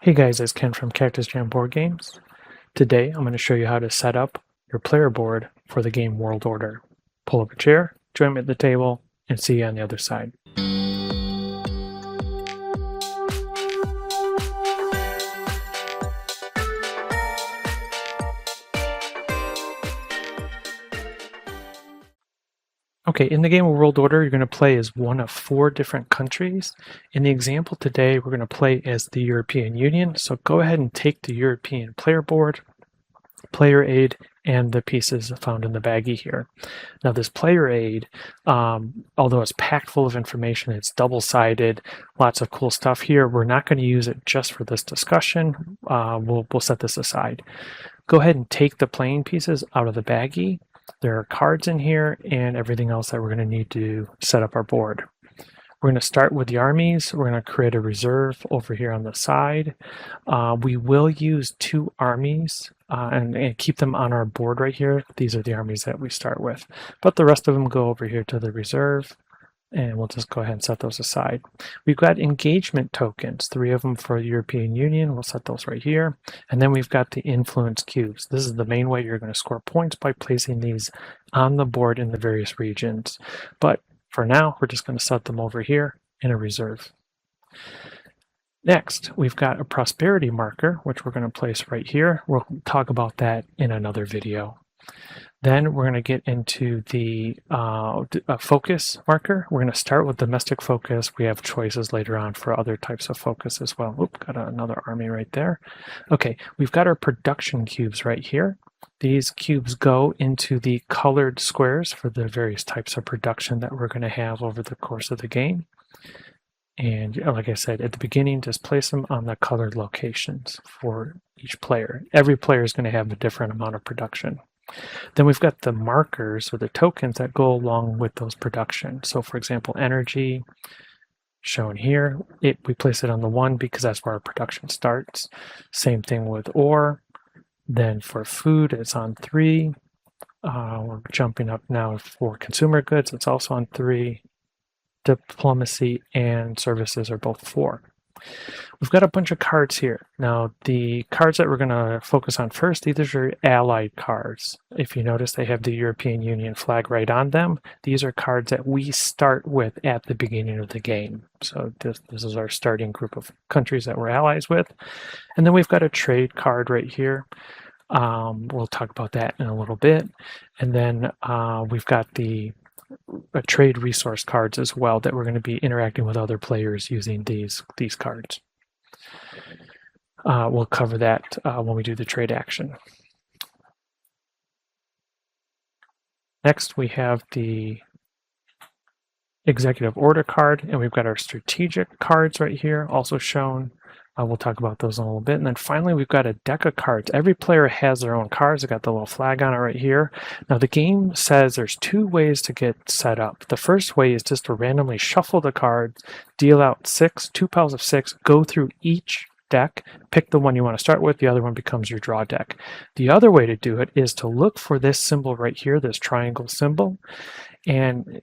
Hey guys, it's Ken from Cactus Jam Board Games. Today I'm going to show you how to set up your player board for the game World Order. Pull up a chair, join me at the table, and see you on the other side. Okay, in the game of World Order, you're going to play as one of 4 different countries. In the example today, we're going to play as the European Union. So go ahead and take the European player board, player aid, and the pieces found in the baggie here. Now this player aid, although it's packed full of information, it's double-sided, lots of cool stuff here. We're not going to use it just for this discussion. We'll set this aside. Go ahead and take the playing pieces out of the baggie. There are cards in here and everything else that we're going to need to set up our board. We're going to start with the armies. We're going to create a reserve over here on the side. We will use 2 armies and keep them on our board right here. These are the armies that we start with. But the rest of them go over here to the reserve. And we'll just go ahead and set those aside. We've got engagement tokens, 3 of them for the European Union. We'll set those right here. And then we've got the influence cubes. This is the main way you're going to score points, by placing these on the board in the various regions. But for now, we're just going to set them over here in a reserve. Next, we've got a prosperity marker, which we're going to place right here. We'll talk about that in another video. Then we're going to get into the focus marker. We're going to start with domestic focus. We have choices later on for other types of focus as well. Oop, got another army right there. Okay, we've got our production cubes right here. These cubes go into the colored squares for the various types of production that we're going to have over the course of the game. And like I said, at the beginning, just place them on the colored locations for each player. Every player is going to have a different amount of production. Then we've got the markers or the tokens that go along with those production. So for example, energy shown here, we place it on the 1 because that's where our production starts. Same thing with ore. Then for food, it's on 3. We're jumping up now for consumer goods. It's also on 3. Diplomacy and services are both 4. We've got a bunch of cards here. Now, the cards that we're going to focus on first, these are allied cards. If you notice, they have the European Union flag right on them. These are cards that we start with at the beginning of the game. So this is our starting group of countries that we're allies with. And then we've got a trade card right here. We'll talk about that in a little bit. And then we've got the trade resource cards as well that we're going to be interacting with other players using these cards. We'll cover that when we do the trade action. Next, we have the executive order card, and we've got our strategic cards right here also shown. We'll talk about those in a little bit. And then finally, we've got a deck of cards. Every player has their own cards. They've got the little flag on it right here. Now, the game says there's 2 ways to get set up. The first way is just to randomly shuffle the cards, deal out 2 piles of 6, go through each deck, pick the one you want to start with. The other one becomes your draw deck. The other way to do it is to look for this symbol right here, this triangle symbol, and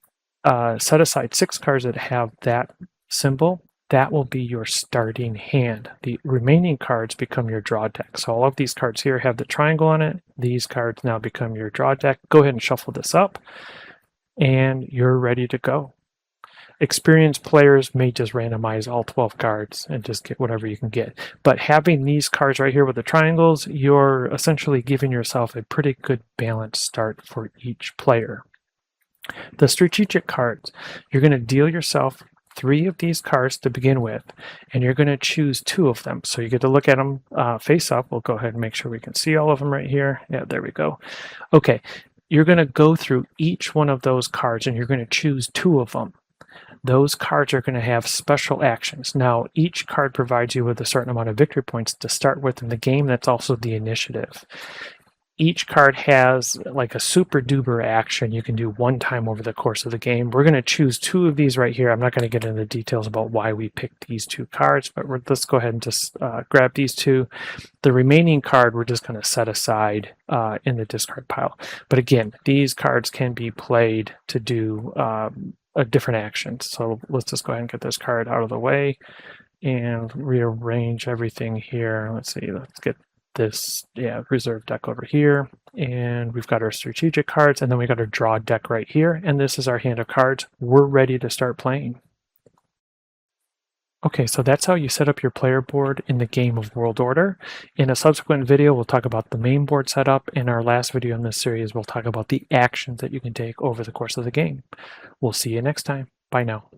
set aside 6 cards that have that symbol. That will be your starting hand. The remaining cards become your draw deck. So all of these cards here have the triangle on it. These cards now become your draw deck. Go ahead and shuffle this up, and you're ready to go. Experienced players may just randomize all 12 cards and just get whatever you can get. But having these cards right here with the triangles, you're essentially giving yourself a pretty good balanced start for each player. The strategic cards, you're going to deal yourself 3 of these cards to begin with, and you're going to choose 2 of them. So you get to look at them face up. We'll go ahead and make sure we can see all of them right here. Yeah, there we go. Okay, you're going to go through each one of those cards, and you're going to choose 2 of them. Those cards are going to have special actions. Now, each card provides you with a certain amount of victory points to start with in the game. That's also the initiative. Each card has like a super duper action you can do 1 time over the course of the game. We're going to choose 2 of these right here. I'm not going to get into the details about why we picked these 2 cards, but let's go ahead and just grab these 2. The remaining card we're just going to set aside in the discard pile. But again, these cards can be played to do different actions. So let's just go ahead and get this card out of the way. and rearrange everything here. Let's see, let's get this, reserve deck over here. And we've got our strategic cards, and then we got our draw deck right here. And this is our hand of cards. We're ready to start playing. Okay, so that's how you set up your player board in the game of World Order. In a subsequent video, we'll talk about the main board setup. In our last video in this series, we'll talk about the actions that you can take over the course of the game. We'll see you next time. Bye now.